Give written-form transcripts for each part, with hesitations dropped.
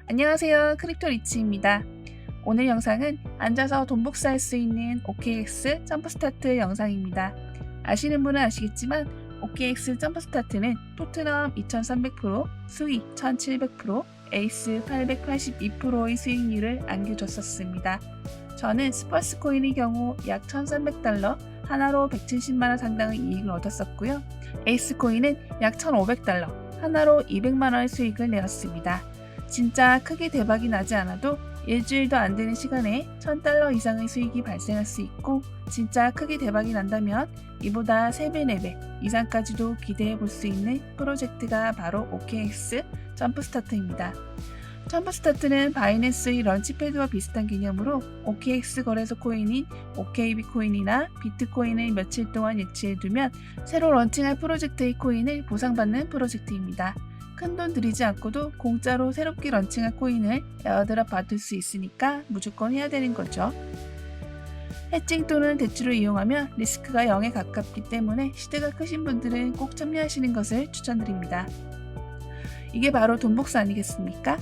안녕하세요. 크립토 리치입니다. 오늘 영상은 앉아서 돈 복사할 수 있는 OKX 점프스타트 영상입니다. 아시는 분은 아시겠지만 OKX 점프스타트는 토트넘 2300%, 수익 1700%, 에이스 882%의 수익률을 안겨줬었습니다. 저는 스펄스 코인의 경우 약 1300달러, 하나로 170만원 상당의 이익을 얻었었고요. 에이스 코인은 약 1500달러, 하나로 200만원의 수익을 내었습니다. 진짜 크게 대박이 나지 않아도 일주일도 안 되는 시간에 1000달러 이상의 수익이 발생할 수 있고, 진짜 크게 대박이 난다면 이보다 3배, 4배 이상까지도 기대해 볼 수 있는 프로젝트가 바로 OKX 점프스타트입니다. 점프스타트는 바이낸스의 런치패드와 비슷한 개념으로 OKX 거래소 코인인 OKB 코인이나 비트코인을 며칠 동안 예치해두면 새로 런칭할 프로젝트의 코인을 보상받는 프로젝트입니다. 큰돈 들이지 않고도 공짜로 새롭게 런칭할 코인을 에어드랍 받을 수 있으니까 무조건 해야 되는 거죠. 해칭 또는 대출을 이용하면 리스크가 0에 가깝기 때문에 시대가 크신 분들은 꼭 참여하시는 것을 추천드립니다. 이게 바로 돈 복사 아니겠습니까?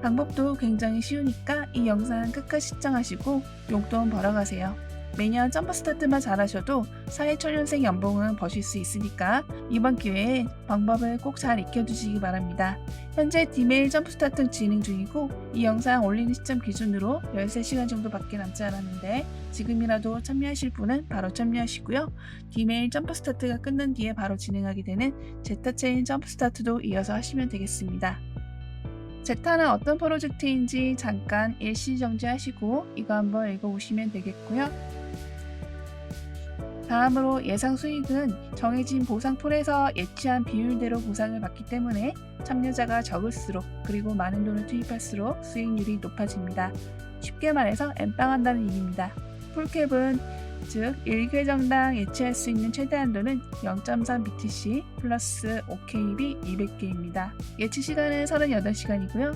방법도 굉장히 쉬우니까 이 영상 끝까지 시청하시고 용돈 벌어가세요. 매년 점프스타트만 잘하셔도 사회초년생 연봉은 버실 수 있으니까 이번 기회에 방법을 꼭 잘 익혀두시기 바랍니다. 현재 디메일 점프스타트 진행 중이고 이 영상 올리는 시점 기준으로 13시간 정도밖에 남지 않았는데 지금이라도 참여하실 분은 바로 참여하시고요. 디메일 점프스타트가 끝난 뒤에 바로 진행하게 되는 제타체인 점프스타트도 이어서 하시면 되겠습니다. 제타는 어떤 프로젝트인지 잠깐 일시정지하시고 이거 한번 읽어보시면 되겠고요. 다음으로 예상 수익은 정해진 보상풀에서 예치한 비율대로 보상을 받기 때문에 참여자가 적을수록 그리고 많은 돈을 투입할수록 수익률이 높아집니다. 쉽게 말해서 엠빵한다는 얘기입니다. 풀캡은 즉 1계정당 예치할 수 있는 최대 한도는 0.3 BTC 플러스 OKB 200개입니다. 예치 시간은 38시간이고요.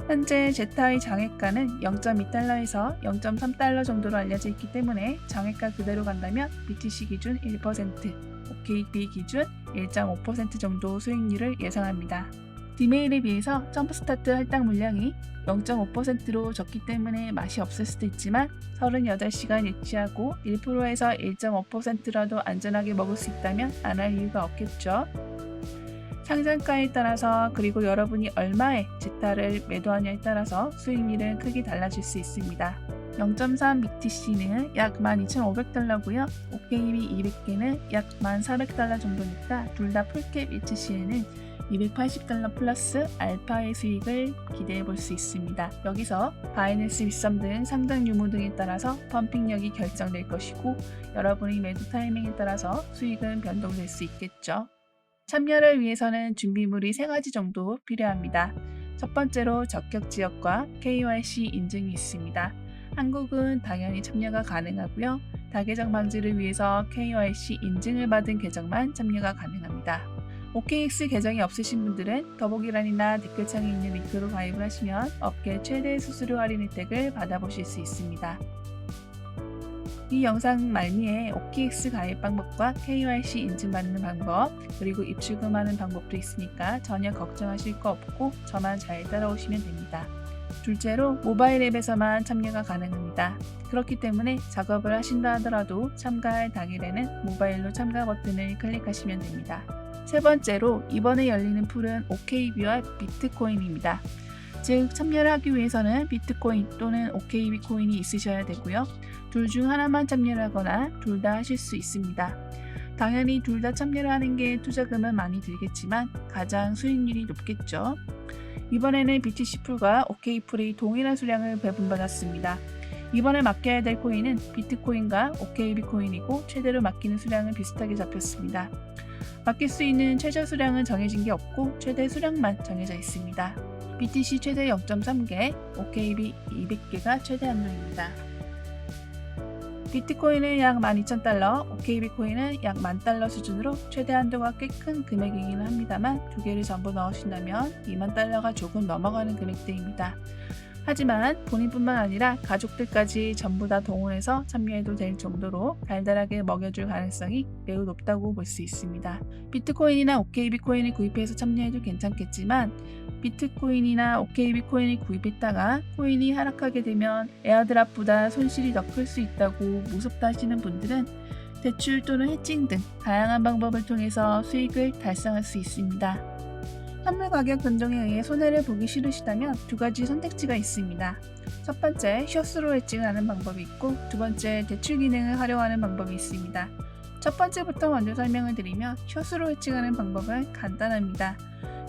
현재 제타의 장외가는 0.2달러에서 0.3달러 정도로 알려져 있기 때문에 장외가 그대로 간다면 BTC 기준 1%, OKB 기준 1.5% 정도 수익률을 예상합니다. 디메일에 비해서 점프스타트 할당 물량이 0.5%로 적기 때문에 맛이 없을 수도 있지만 38시간 예치하고 1%에서 1.5%라도 안전하게 먹을 수 있다면 안 할 이유가 없겠죠. 상장가에 따라서 그리고 여러분이 얼마에 제타를 매도하냐에 따라서 수익률은 크게 달라질 수 있습니다. 0.3 BTC는 약 12,500달러고요. OKB 200개는 약 1,400달러 정도니까 둘 다 풀캡 예치 시에는 280달러 플러스 알파의 수익을 기대해 볼 수 있습니다. 여기서 바이낸스 윗섬 등 상장 유무 등에 따라서 펌핑력이 결정될 것이고 여러분의 매도 타이밍에 따라서 수익은 변동될 수 있겠죠. 참여를 위해서는 준비물이 3가지 정도 필요합니다. 첫 번째로 적격 지역과 KYC 인증이 있습니다. 한국은 당연히 참여가 가능하고요. 다계정 방지를 위해서 KYC 인증을 받은 계정만 참여가 가능합니다. OKX 계정이 없으신 분들은 더보기란이나 댓글창에 있는 링크로 가입을 하시면 업계 최대 수수료 할인 혜택을 받아보실 수 있습니다. 이 영상 말미에 OKX 가입 방법과 KYC 인증받는 방법, 그리고 입출금하는 방법도 있으니까 전혀 걱정하실 거 없고 저만 잘 따라오시면 됩니다. 둘째로 모바일 앱에서만 참여가 가능합니다. 그렇기 때문에 작업을 하신다 하더라도 참가할 당일에는 모바일로 참가 버튼을 클릭하시면 됩니다. 세 번째로 이번에 열리는 풀은 OKB와 비트코인입니다. 즉 참여를 하기 위해서는 비트코인 또는 OKB 코인이 있으셔야 되고요. 둘 중 하나만 참여를 하거나 둘 다 하실 수 있습니다. 당연히 둘 다 참여를 하는 게 투자금은 많이 들겠지만 가장 수익률이 높겠죠. 이번에는 BTC 풀과 OK 풀이 동일한 수량을 배분받았습니다. 이번에 맡겨야 될 코인은 비트코인과 OKB 코인이고 최대로 맡기는 수량은 비슷하게 잡혔습니다. 맡길 수 있는 최저 수량은 정해진 게 없고 최대 수량만 정해져 있습니다. BTC 최대 0.3개, OKB 200개가 최대 한도입니다. 비트코인은 약 12,000달러, OKB 코인은 약 10,000달러 수준으로 최대 한도가 꽤 큰 금액이기는 합니다만 두 개를 전부 넣으신다면 20,000달러가 조금 넘어가는 금액대입니다. 하지만 본인뿐만 아니라 가족들까지 전부 다 동원해서 참여해도 될 정도로 달달하게 먹여줄 가능성이 매우 높다고 볼 수 있습니다. 비트코인이나 OKB 코인을 구입해서 참여해도 괜찮겠지만 비트코인이나 OKB 코인을 구입했다가 코인이 하락하게 되면 에어드랍보다 손실이 더 클 수 있다고 무섭다 하시는 분들은 대출 또는 해칭 등 다양한 방법을 통해서 수익을 달성할 수 있습니다. 선물 가격 변동에 의해 손해를 보기 싫으시다면 두 가지 선택지가 있습니다. 첫 번째, 숏으로 해칭을 하는 방법이 있고 두 번째, 대출 기능을 활용하는 방법이 있습니다. 첫 번째부터 먼저 설명을 드리면 숏으로 해칭하는 방법은 간단합니다.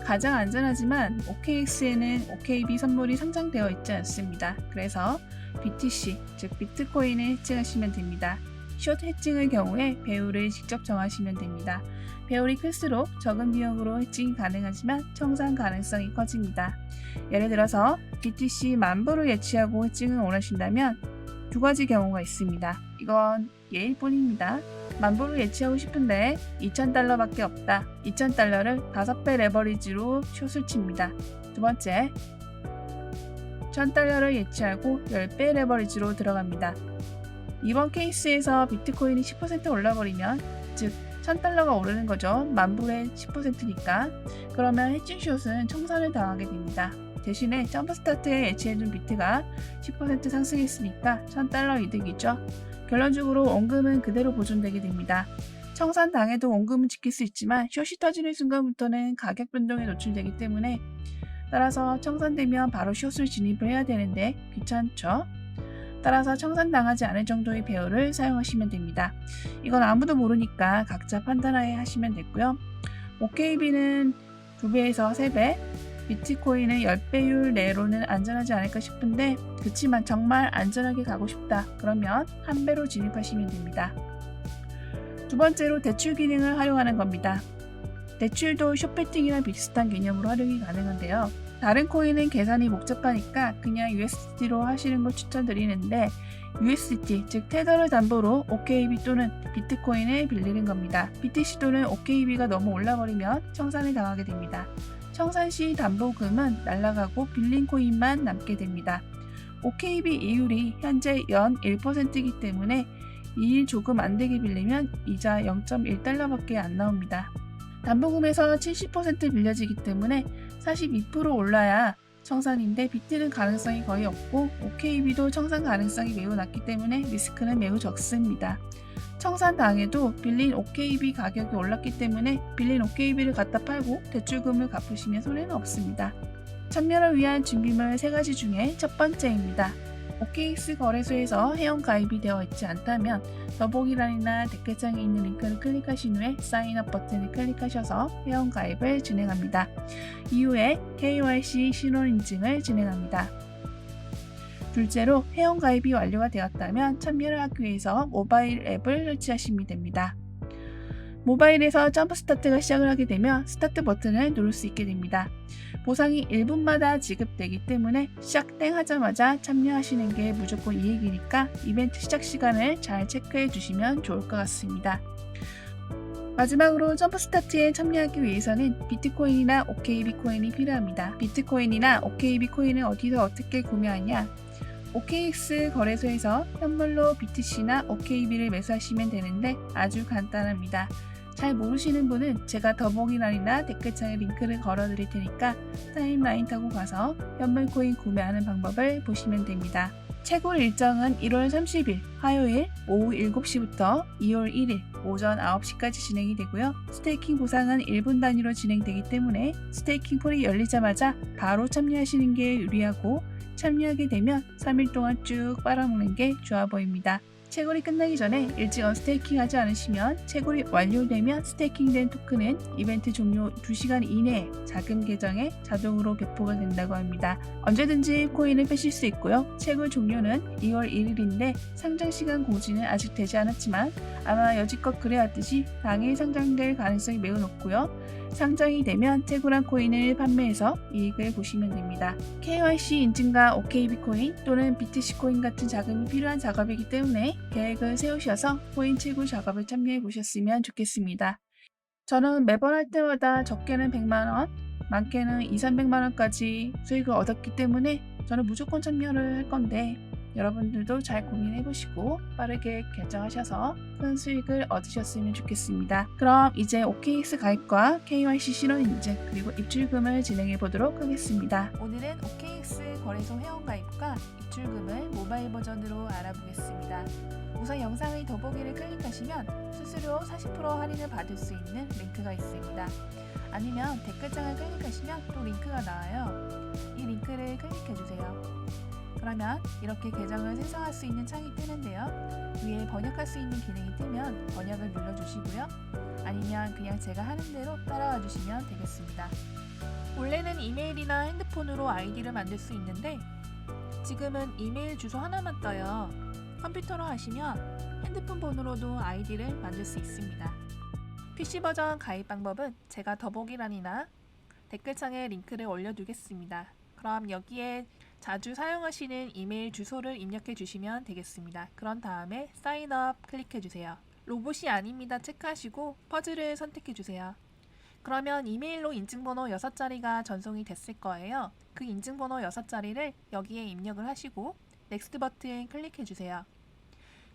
가장 안전하지만 OKX에는 OKB 선물이 상장되어 있지 않습니다. 그래서 BTC, 즉 비트코인을 해칭하시면 됩니다. 숏 해칭의 경우에 배율을 직접 정하시면 됩니다. 배율이 클수록 적은 비용으로 해칭이 가능하지만 청산 가능성이 커집니다. 예를 들어서 BTC 10,000불을 예치하고 해칭을 원하신다면 두 가지 경우가 있습니다. 이건 예일 뿐입니다. 10,000불을 예치하고 싶은데 $2,000밖에 없다. $2,000를 5배 레버리지로 숏을 칩니다. 두 번째, $1,000를 예치하고 10배 레버리지로 들어갑니다. 이번 케이스에서 비트코인이 10% 올라버리면, 즉 $1,000가 오르는 거죠. 10,000불의 10%니까. 그러면 해칭 숏은 청산을 당하게 됩니다. 대신에 점프스타트에 예치해둔 비트가 10% 상승했으니까 $1,000 이득이죠. 결론적으로 원금은 그대로 보존되게 됩니다. 청산 당해도 원금은 지킬 수 있지만 숏이 터지는 순간부터는 가격 변동에 노출되기 때문에, 따라서 청산되면 바로 숏을 진입을 해야 되는데 귀찮죠? 따라서 청산당하지 않을 정도의 배열을 사용하시면 됩니다. 이건 아무도 모르니까 각자 판단하에 하시면 되고요. OKB는 2배에서 3배, 비트코인은 10배율 내로는 안전하지 않을까 싶은데, 그치만 정말 안전하게 가고 싶다 그러면 1배로 진입하시면 됩니다. 두 번째로 대출 기능을 활용하는 겁니다. 대출도 숏배팅이랑 비슷한 개념으로 활용이 가능한데요. 다른 코인은 계산이 복잡하니까 그냥 USDT로 하시는 걸 추천드리는데, USDT, 즉 테더를 담보로 OKB 또는 비트코인을 빌리는 겁니다. BTC 또는 OKB가 너무 올라버리면 청산을 당하게 됩니다. 청산 시 담보금은 날아가고 빌린 코인만 남게 됩니다. OKB 이율이 현재 연 1%이기 때문에 이일 조금 안되게 빌리면 이자 0.1달러밖에 안 나옵니다. 담보금에서 70% 빌려지기 때문에 42% 올라야 청산인데 비트는 가능성이 거의 없고 OKB도 청산 가능성이 매우 낮기 때문에 리스크는 매우 적습니다. 청산 당해도 빌린 OKB 가격이 올랐기 때문에 빌린 OKB를 갖다 팔고 대출금을 갚으시면 손해는 없습니다. 참여를 위한 준비물 3가지 중에 첫 번째입니다. OKX 거래소에서 회원 가입이 되어 있지 않다면 더보기란이나 댓글창에 있는 링크를 클릭하신 후에 사인업 버튼을 클릭하셔서 회원 가입을 진행합니다. 이후에 KYC 신원 인증을 진행합니다. 둘째로 회원 가입이 완료가 되었다면 참여를 하기 위해서 모바일 앱을 설치하시면 됩니다. 모바일에서 점프스타트가 시작을 하게 되면 스타트 버튼을 누를 수 있게 됩니다. 보상이 1분마다 지급되기 때문에 시작 땡 하자마자 참여하시는 게 무조건 이익이니까 이벤트 시작 시간을 잘 체크해 주시면 좋을 것 같습니다. 마지막으로 점프스타트에 참여하기 위해서는 비트코인이나 OKB 코인이 필요합니다. 비트코인이나 OKB 코인을 어디서 어떻게 구매하냐? OKX 거래소에서 현물로 BTC나 OKB를 매수하시면 되는데 아주 간단합니다. 잘 모르시는 분은 제가 더보기란이나 댓글창에 링크를 걸어 드릴 테니까 타임라인 타고 가서 현물 코인 구매하는 방법을 보시면 됩니다. 채굴 일정은 1월 30일 화요일 오후 7시부터 2월 1일 오전 9시까지 진행이 되고요. 스테이킹 보상은 1분 단위로 진행되기 때문에 스테이킹 폴이 열리자마자 바로 참여하시는 게 유리하고, 참여하게 되면 3일 동안 쭉 빨아먹는 게 좋아 보입니다. 채굴이 끝나기 전에 일찍 언스테이킹 하지 않으시면 채굴이 완료되면 스테이킹된 토큰은 이벤트 종료 2시간 이내에 자금 계정에 자동으로 배포가 된다고 합니다. 언제든지 코인을 빼실 수 있고요. 채굴 종료는 2월 1일인데 상장 시간 공지는 아직 되지 않았지만 아마 여지껏 그래왔듯이 당일 상장될 가능성이 매우 높고요. 상장이 되면 채굴한 코인을 판매해서 이익을 보시면 됩니다. KYC 인증과 OKB 코인 또는 BTC 코인 같은 자금이 필요한 작업이기 때문에 계획을 세우셔서 코인 채굴 작업을 참여해 보셨으면 좋겠습니다. 저는 매번 할 때마다 적게는 100만원, 많게는 200~300만 원까지 수익을 얻었기 때문에 저는 무조건 참여를 할 건데 여러분들도 잘 고민해 보시고 빠르게 결정하셔서 큰 수익을 얻으셨으면 좋겠습니다. 그럼 이제 OKX 가입과 KYC 신원 인증 그리고 입출금을 진행해 보도록 하겠습니다. 오늘은 OKX 거래소 회원 가입과 입출금을 모바일 버전으로 알아보겠습니다. 우선 영상의 더보기를 클릭하시면 수수료 40% 할인을 받을 수 있는 링크가 있습니다. 아니면 댓글창을 클릭하시면 또 링크가 나와요. 이 링크를 클릭해주세요. 그러면 이렇게 계정을 생성할 수 있는 창이 뜨는데요. 위에 번역할 수 있는 기능이 뜨면 번역을 눌러주시고요. 아니면 그냥 제가 하는 대로 따라와 주시면 되겠습니다. 원래는 이메일이나 핸드폰으로 아이디를 만들 수 있는데 지금은 이메일 주소 하나만 떠요. 컴퓨터로 하시면 핸드폰 번호로도 아이디를 만들 수 있습니다. PC 버전 가입 방법은 제가 더보기란이나 댓글창에 링크를 올려두겠습니다. 그럼 여기에 자주 사용하시는 이메일 주소를 입력해 주시면 되겠습니다. 그런 다음에 사인업 클릭해 주세요. 로봇이 아닙니다 체크하시고 퍼즐을 선택해 주세요. 그러면 이메일로 인증번호 6자리가 전송이 됐을 거예요. 그 인증번호 6자리를 여기에 입력을 하시고 넥스트 버튼 클릭해 주세요.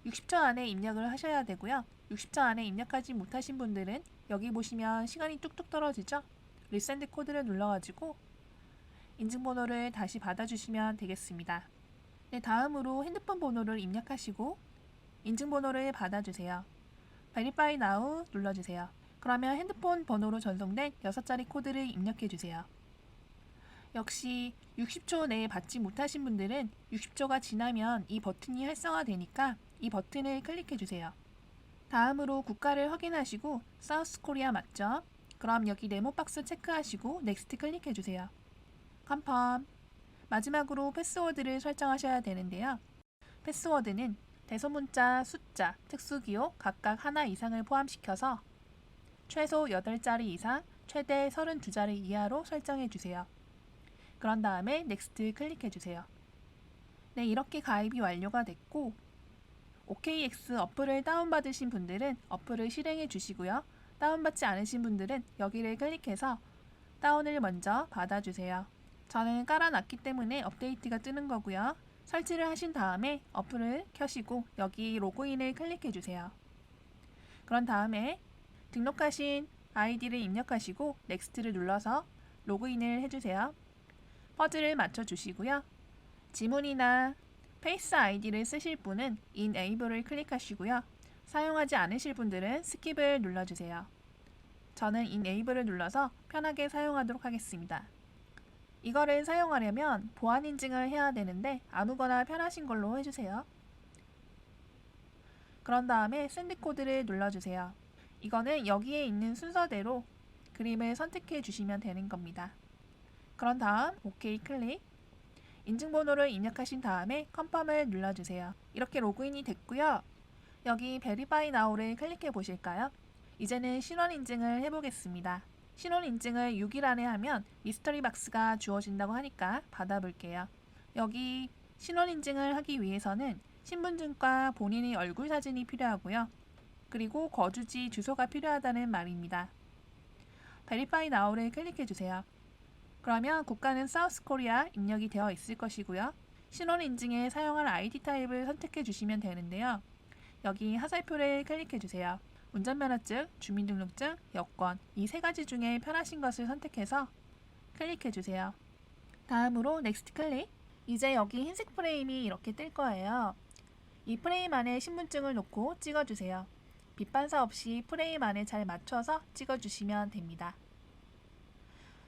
60초 안에 입력을 하셔야 되고요. 60초 안에 입력하지 못하신 분들은 여기 보시면 시간이 뚝뚝 떨어지죠? 리센드 코드를 눌러가지고 인증번호를 다시 받아주시면 되겠습니다. 네, 다음으로 핸드폰 번호를 입력하시고 인증번호를 받아주세요. Verify Now 눌러주세요. 그러면 핸드폰 번호로 전송된 6자리 코드를 입력해주세요. 역시 60초 내에 받지 못하신 분들은 60초가 지나면 이 버튼이 활성화되니까 이 버튼을 클릭해주세요. 다음으로 국가를 확인하시고 사우스 코리아 맞죠? 그럼 여기 네모박스 체크하시고 넥스트 클릭해주세요. 컨펌. 마지막으로 패스워드를 설정하셔야 되는데요. 패스워드는 대소문자, 숫자, 특수기호 각각 하나 이상을 포함시켜서 최소 8자리 이상, 최대 32자리 이하로 설정해주세요. 그런 다음에 넥스트 클릭해주세요. 네, 이렇게 가입이 완료가 됐고 OKX 어플을 다운받으신 분들은 어플을 실행해 주시고요. 다운받지 않으신 분들은 여기를 클릭해서 다운을 먼저 받아주세요. 저는 깔아놨기 때문에 업데이트가 뜨는 거고요. 설치를 하신 다음에 어플을 켜시고 여기 로그인을 클릭해 주세요. 그런 다음에 등록하신 아이디를 입력하시고 넥스트를 눌러서 로그인을 해주세요. 퍼즐을 맞춰주시고요. 지문이나 페이스 아이디를 쓰실 분은 Enable을 클릭하시고요. 사용하지 않으실 분들은 스킵을 눌러주세요. 저는 Enable을 눌러서 편하게 사용하도록 하겠습니다. 이거를 사용하려면 보안 인증을 해야 되는데 아무거나 편하신 걸로 해주세요. 그런 다음에 샌드 코드를 눌러주세요. 이거는 여기에 있는 순서대로 그림을 선택해 주시면 되는 겁니다. 그런 다음 OK 클릭. 인증번호를 입력하신 다음에 컨펌을 눌러주세요. 이렇게 로그인이 됐고요. 여기 Verify Now를 클릭해 보실까요? 이제는 신원 인증을 해보겠습니다. 신원 인증을 6일 안에 하면 미스터리 박스가 주어진다고 하니까 받아볼게요. 여기 신원 인증을 하기 위해서는 신분증과 본인의 얼굴 사진이 필요하고요. 그리고 거주지 주소가 필요하다는 말입니다. Verify Now를 클릭해 주세요. 그러면 국가는 사우스 코리아 입력이 되어 있을 것이고요. 신원 인증에 사용할 아이디 타입을 선택해 주시면 되는데요. 여기 하살표를 클릭해 주세요. 운전면허증, 주민등록증, 여권 이 3가지 중에 편하신 것을 선택해서 클릭해 주세요. 다음으로 넥스트 클릭. 이제 여기 흰색 프레임이 이렇게 뜰 거예요. 이 프레임 안에 신분증을 놓고 찍어주세요. 빛 반사 없이 프레임 안에 잘 맞춰서 찍어주시면 됩니다.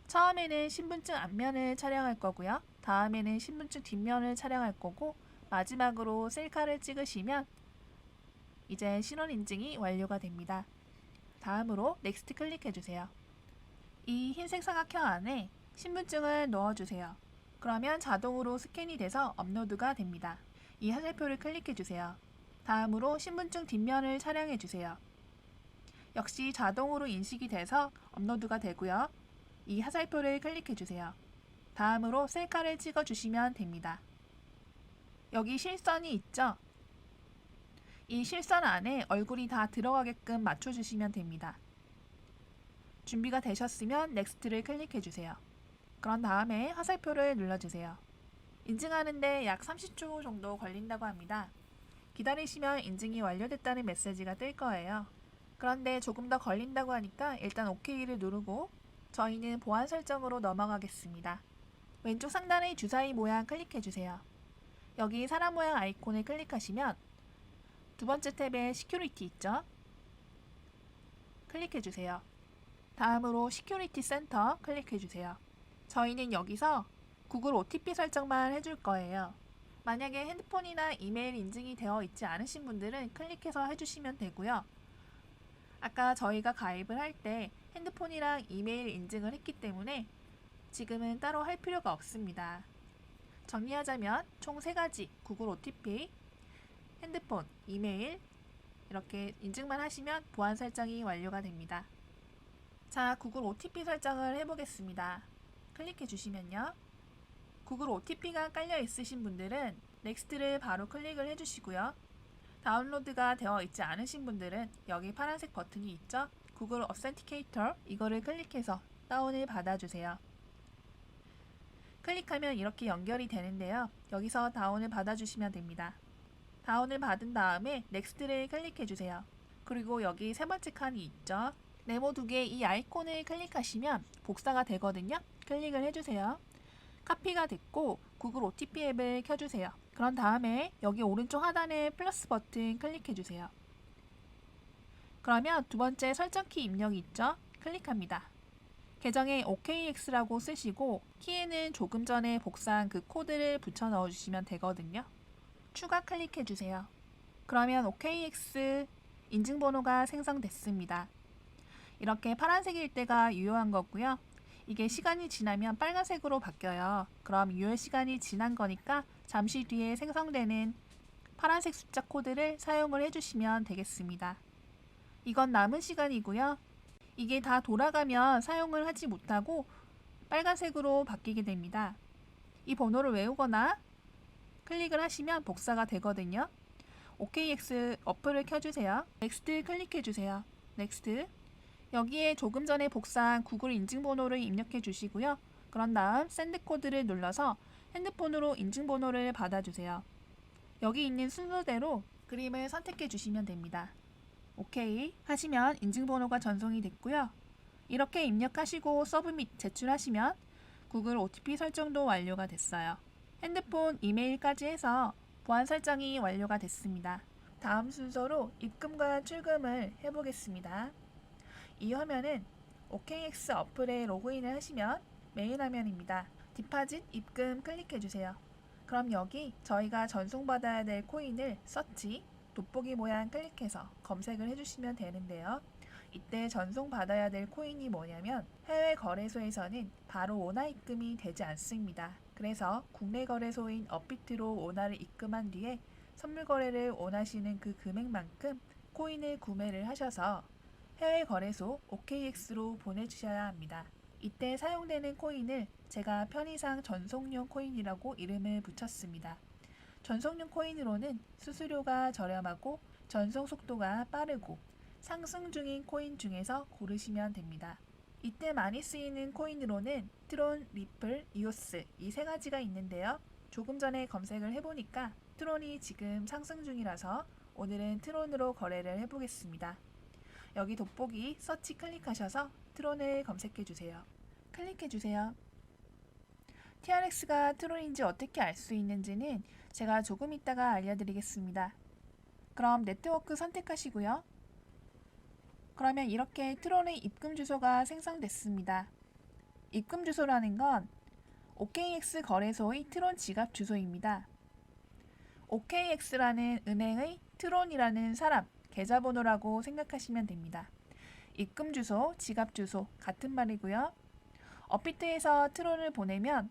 처음에는 신분증 앞면을 촬영할 거고요. 다음에는 신분증 뒷면을 촬영할 거고 마지막으로 셀카를 찍으시면 이제 신원 인증이 완료가 됩니다. 다음으로 넥스트 클릭해 주세요. 이 흰색 사각형 안에 신분증을 넣어주세요. 그러면 자동으로 스캔이 돼서 업로드가 됩니다. 이 하살표를 클릭해 주세요. 다음으로 신분증 뒷면을 촬영해 주세요. 역시 자동으로 인식이 돼서 업로드가 되고요. 이 하살표를 클릭해 주세요. 다음으로 셀카를 찍어 주시면 됩니다. 여기 실선이 있죠? 이 실선 안에 얼굴이 다 들어가게끔 맞춰주시면 됩니다. 준비가 되셨으면 넥스트를 클릭해 주세요. 그런 다음에 화살표를 눌러주세요. 인증하는데 약 30초 정도 걸린다고 합니다. 기다리시면 인증이 완료됐다는 메시지가 뜰 거예요. 그런데 조금 더 걸린다고 하니까 일단 OK를 누르고 저희는 보안 설정으로 넘어가겠습니다. 왼쪽 상단의 주사위 모양 클릭해 주세요. 여기 사람 모양 아이콘을 클릭하시면 두 번째 탭에 시큐리티 있죠? 클릭해 주세요. 다음으로 시큐리티 센터 클릭해 주세요. 저희는 여기서 구글 OTP 설정만 해줄 거예요. 만약에 핸드폰이나 이메일 인증이 되어 있지 않으신 분들은 클릭해서 해주시면 되고요. 아까 저희가 가입을 할 때 핸드폰이랑 이메일 인증을 했기 때문에 지금은 따로 할 필요가 없습니다. 정리하자면 총 3가지 구글 OTP, 핸드폰, 이메일 이렇게 인증만 하시면 보안 설정이 완료가 됩니다. 자, 구글 OTP 설정을 해보겠습니다. 클릭해 주시면요. 구글 OTP가 깔려 있으신 분들은 넥스트를 바로 클릭을 해주시고요. 다운로드가 되어 있지 않으신 분들은 여기 파란색 버튼이 있죠? 구글 어센티케이터 이거를 클릭해서 다운을 받아주세요. 클릭하면 이렇게 연결이 되는데요. 여기서 다운을 받아주시면 됩니다. 다운을 받은 다음에 넥스트를 클릭해 주세요. 그리고 여기 세 번째 칸이 있죠? 네모 2개 이 아이콘을 클릭하시면 복사가 되거든요. 클릭을 해주세요. 카피가 됐고 구글 OTP 앱을 켜주세요. 그런 다음에 여기 오른쪽 하단에 플러스 버튼 클릭해 주세요. 그러면 두 번째 설정키 입력이 있죠? 클릭합니다. 계정에 OKX라고 쓰시고 키에는 조금 전에 복사한 그 코드를 붙여 넣어주시면 되거든요. 추가 클릭해 주세요. 그러면 OKX 인증번호가 생성됐습니다. 이렇게 파란색일 때가 유효한 거고요. 이게 시간이 지나면 빨간색으로 바뀌어요. 그럼 유효 시간이 지난 거니까 잠시 뒤에 생성되는 파란색 숫자 코드를 사용을 해주시면 되겠습니다. 이건 남은 시간이고요. 이게 다 돌아가면 사용을 하지 못하고 빨간색으로 바뀌게 됩니다. 이 번호를 외우거나 클릭을 하시면 복사가 되거든요. OKX 어플을 켜주세요. 넥스트 클릭해주세요. 넥스트. 여기에 조금 전에 복사한 구글 인증번호를 입력해 주시고요. 그런 다음 샌드 코드를 눌러서 핸드폰으로 인증번호를 받아주세요. 여기 있는 순서대로 그림을 선택해 주시면 됩니다. 오케이 하시면 인증번호가 전송이 됐고요. 이렇게 입력하시고 서브밋 제출하시면 구글 OTP 설정도 완료가 됐어요. 핸드폰, 이메일까지 해서 보안 설정이 완료가 됐습니다. 다음 순서로 입금과 출금을 해보겠습니다. 이 화면은 OKX 어플에 로그인을 하시면 메인 화면입니다. 디파짓 입금 클릭해주세요. 그럼 여기 저희가 전송받아야 될 코인을 서치, 돋보기 모양 클릭해서 검색을 해주시면 되는데요. 이때 전송받아야 될 코인이 뭐냐면 해외 거래소에서는 바로 원화 입금이 되지 않습니다. 그래서 국내 거래소인 업비트로 원화를 입금한 뒤에 선물 거래를 원하시는 그 금액만큼 코인을 구매를 하셔서 해외 거래소 OKX로 보내주셔야 합니다. 이때 사용되는 코인을 제가 편의상 전송용 코인이라고 이름을 붙였습니다. 전송용 코인으로는 수수료가 저렴하고 전송 속도가 빠르고 상승 중인 코인 중에서 고르시면 됩니다. 이때 많이 쓰이는 코인으로는 트론, 리플, 이오스 이 3가지가 있는데요. 조금 전에 검색을 해보니까 트론이 지금 상승 중이라서 오늘은 트론으로 거래를 해보겠습니다. 여기 돋보기 서치 클릭하셔서 트론을 검색해주세요. 클릭해주세요. TRX가 트론인지 어떻게 알 수 있는지는 제가 조금 이따가 알려드리겠습니다. 그럼 네트워크 선택하시고요. 그러면 이렇게 트론의 입금 주소가 생성됐습니다. 입금 주소라는 건 OKX 거래소의 트론 지갑 주소입니다. OKX라는 은행의 트론이라는 사람, 계좌번호라고 생각하시면 됩니다. 입금 주소, 지갑 주소 같은 말이고요. 업비트에서 트론을 보내면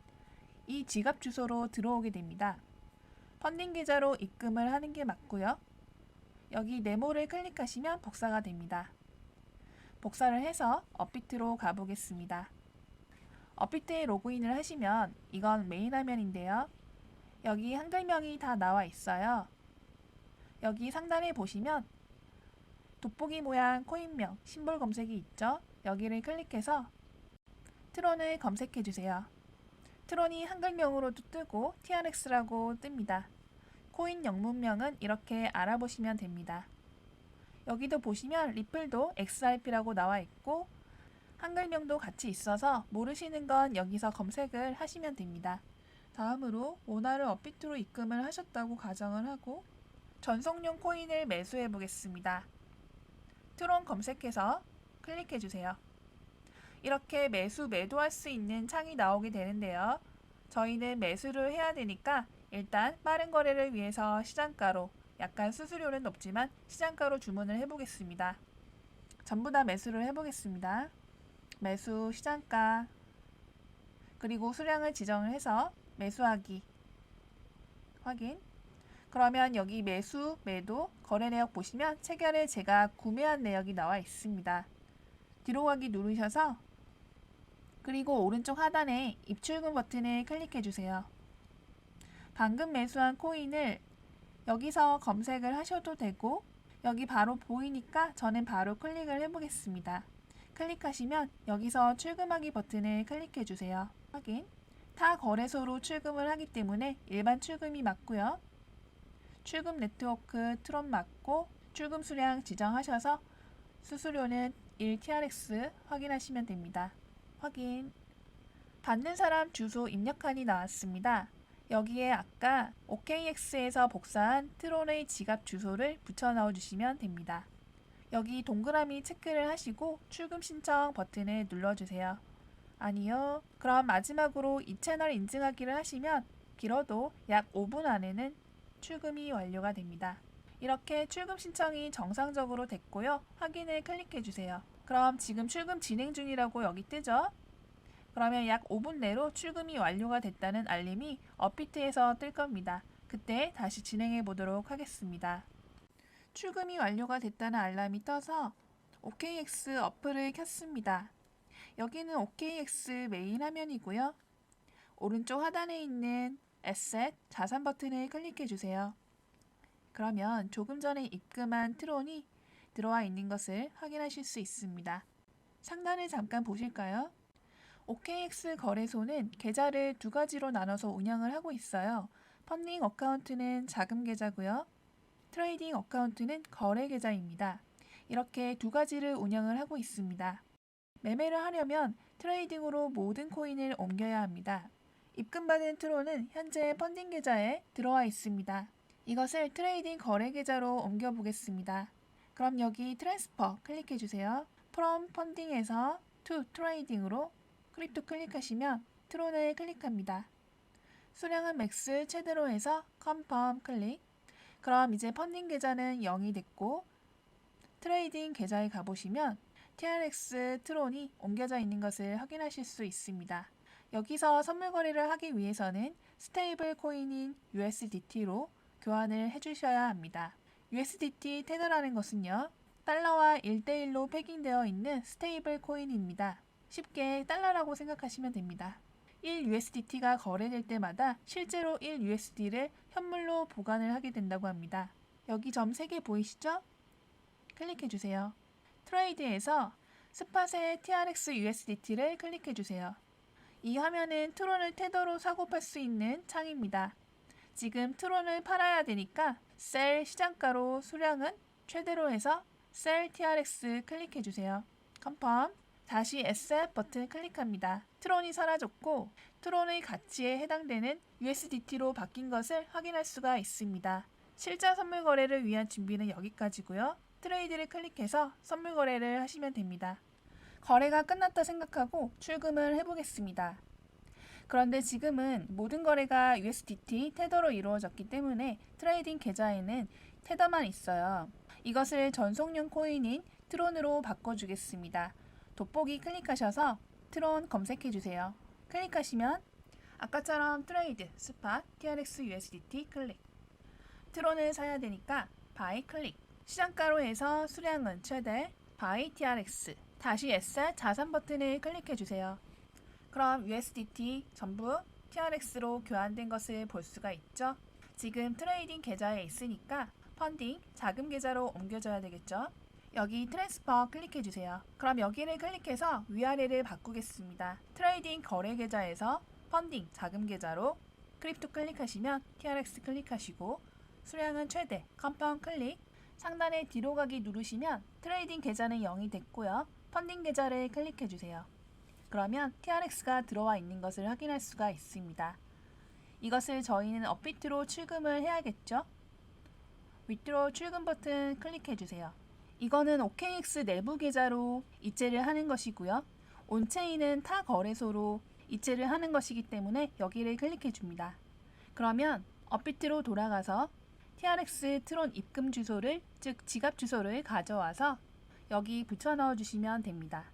이 지갑 주소로 들어오게 됩니다. 펀딩 계좌로 입금을 하는 게 맞고요. 여기 네모를 클릭하시면 복사가 됩니다. 복사를 해서 업비트로 가보겠습니다. 업비트에 로그인을 하시면 이건 메인 화면인데요. 여기 한글명이 다 나와 있어요. 여기 상단에 보시면 돋보기 모양 코인명, 심볼 검색이 있죠? 여기를 클릭해서 트론을 검색해 주세요. 트론이 한글명으로도 뜨고 TRX라고 뜹니다. 코인 영문명은 이렇게 알아보시면 됩니다. 여기도 보시면 리플도 XRP라고 나와 있고 한글명도 같이 있어서 모르시는 건 여기서 검색을 하시면 됩니다. 다음으로 원화를 업비트로 입금을 하셨다고 가정을 하고 전송용 코인을 매수해 보겠습니다. 트론 검색해서 클릭해 주세요. 이렇게 매수, 매도할 수 있는 창이 나오게 되는데요. 저희는 매수를 해야 되니까 일단 빠른 거래를 위해서 시장가로, 약간 수수료는 높지만 시장가로 주문을 해보겠습니다. 전부 다 매수를 해보겠습니다. 매수 시장가, 그리고 수량을 지정을 해서 매수하기 확인. 그러면 여기 매수, 매도, 거래 내역 보시면 체결에 제가 구매한 내역이 나와 있습니다. 뒤로 가기 누르셔서 그리고 오른쪽 하단에 입출금 버튼을 클릭해 주세요. 방금 매수한 코인을 여기서 검색을 하셔도 되고 여기 바로 보이니까 저는 바로 클릭을 해보겠습니다. 클릭하시면 여기서 출금하기 버튼을 클릭해 주세요. 확인. 타 거래소로 출금을 하기 때문에 일반 출금이 맞고요. 출금 네트워크 트론 맞고 출금 수량 지정하셔서 수수료는 1TRX 확인하시면 됩니다. 확인. 받는 사람 주소 입력칸이 나왔습니다. 여기에 아까 OKX에서 복사한 트론의 지갑 주소를 붙여 넣어주시면 됩니다. 여기 동그라미 체크를 하시고 출금 신청 버튼을 눌러주세요. 아니요. 그럼 마지막으로 이 채널 인증하기를 하시면 길어도 약 5분 안에는 출금이 완료가 됩니다. 이렇게 출금 신청이 정상적으로 됐고요. 확인을 클릭해 주세요. 그럼 지금 출금 진행 중이라고 여기 뜨죠? 그러면 약 5분 내로 출금이 완료가 됐다는 알림이 업비트에서 뜰 겁니다. 그때 다시 진행해 보도록 하겠습니다. 출금이 완료가 됐다는 알람이 떠서 OKX 어플을 켰습니다. 여기는 OKX 메인 화면이고요. 오른쪽 하단에 있는 에셋 자산 버튼을 클릭해 주세요. 그러면 조금 전에 입금한 트론이 들어와 있는 것을 확인하실 수 있습니다. 상단을 잠깐 보실까요? OKX 거래소는 계좌를 두 가지로 나눠서 운영을 하고 있어요. 펀딩 어카운트는 자금 계좌고요. 트레이딩 어카운트는 거래 계좌입니다. 이렇게 두 가지를 운영을 하고 있습니다. 매매를 하려면 트레이딩으로 모든 코인을 옮겨야 합니다. 입금받은 트론은 현재 펀딩 계좌에 들어와 있습니다. 이것을 트레이딩 거래 계좌로 옮겨 보겠습니다. 그럼 여기 트랜스퍼 클릭해 주세요. from 펀딩에서 to 트레이딩으로 크립토 클릭하시면 트론을 클릭합니다. 수량은 맥스 최대로 해서 컨펌 클릭. 그럼 이제 펀딩 계좌는 0이 됐고 트레이딩 계좌에 가보시면 TRX 트론이 옮겨져 있는 것을 확인하실 수 있습니다. 여기서 선물 거래를 하기 위해서는 스테이블 코인인 USDT로 교환을 해주셔야 합니다. USDT 테더라는 것은요, 달러와 1대1로 패깅되어 있는 스테이블 코인입니다. 쉽게 달러라고 생각하시면 됩니다. 1USDT가 거래될 때마다 실제로 1USD를 현물로 보관을 하게 된다고 합니다. 여기 점 3개 보이시죠? 클릭해 주세요. 트레이드에서 스팟의 TRX USDT를 클릭해 주세요. 이 화면은 트론을 테더로 사고 팔 수 있는 창입니다. 지금 트론을 팔아야 되니까 셀 시장가로 수량은 최대로 해서 셀 TRX 클릭해 주세요. 컨펌. 다시 SF 버튼 클릭합니다. 트론이 사라졌고 트론의 가치에 해당되는 USDT로 바뀐 것을 확인할 수가 있습니다. 실자 선물 거래를 위한 준비는 여기까지고요. 트레이드를 클릭해서 선물 거래를 하시면 됩니다. 거래가 끝났다 생각하고 출금을 해보겠습니다. 그런데 지금은 모든 거래가 USDT 테더로 이루어졌기 때문에 트레이딩 계좌에는 테더만 있어요. 이것을 전송용 코인인 트론으로 바꿔주겠습니다. 돋보기 클릭하셔서 트론 검색해주세요. 클릭하시면 아까처럼 트레이드, 스팟, TRX USDT 클릭. 트론을 사야 되니까 바이 클릭. 시장가로 해서 수량은 최대, 바이 TRX. 다시 에셋 자산 버튼을 클릭해주세요. 그럼 USDT 전부 TRX로 교환된 것을 볼 수가 있죠. 지금 트레이딩 계좌에 있으니까 펀딩 자금 계좌로 옮겨줘야 되겠죠. 여기 트랜스퍼 클릭해 주세요. 그럼 여기를 클릭해서 위아래를 바꾸겠습니다. 트레이딩 거래 계좌에서 펀딩 자금 계좌로 크립토 클릭하시면 TRX 클릭하시고 수량은 최대 컴파운드 클릭, 상단에 뒤로 가기 누르시면 트레이딩 계좌는 0이 됐고요. 펀딩 계좌를 클릭해 주세요. 그러면 TRX가 들어와 있는 것을 확인할 수가 있습니다. 이것을 저희는 업비트로 출금을 해야겠죠? 위드로 출금 버튼 클릭해 주세요. 이거는 OKX 내부 계좌로 이체를 하는 것이고요. 온체인은 타 거래소로 이체를 하는 것이기 때문에 여기를 클릭해 줍니다. 그러면 업비트로 돌아가서 TRX 트론 입금 주소를, 즉 지갑 주소를 가져와서 여기 붙여 넣어 주시면 됩니다.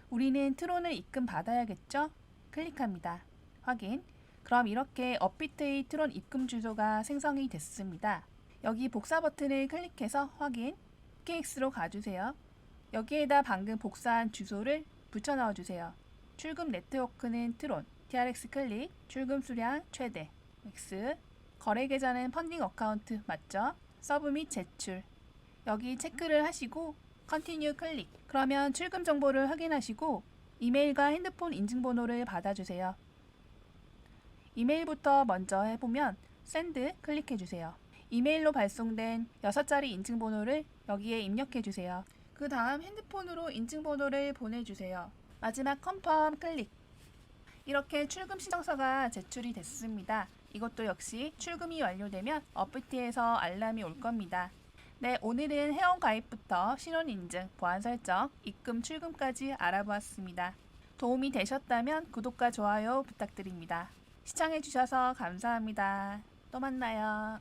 우리는 트론을 입금 받아야겠죠? 클릭합니다. 확인. 그럼 이렇게 업비트의 트론 입금 주소가 생성이 됐습니다. 여기 복사 버튼을 클릭해서 확인, OKX로 가주세요. 여기에다 방금 복사한 주소를 붙여 넣어주세요. 출금 네트워크는 트론, TRX 클릭, 출금 수량 최대, X, 거래 계좌는 펀딩 어카운트 맞죠? 서브 및 제출. 여기 체크를 하시고 컨티뉴 클릭. 그러면 출금 정보를 확인하시고 이메일과 핸드폰 인증번호를 받아주세요. 이메일부터 먼저 해보면 샌드 클릭해주세요. 이메일로 발송된 6자리 인증번호를 여기에 입력해주세요. 그 다음 핸드폰으로 인증번호를 보내주세요. 마지막 컨펌 클릭. 이렇게 출금 신청서가 제출이 됐습니다. 이것도 역시 출금이 완료되면 업비트에서 알람이 올 겁니다. 네, 오늘은 회원 가입부터 신원인증, 보안 설정, 입금, 출금까지 알아보았습니다. 도움이 되셨다면 구독과 좋아요 부탁드립니다. 시청해주셔서 감사합니다. 또 만나요.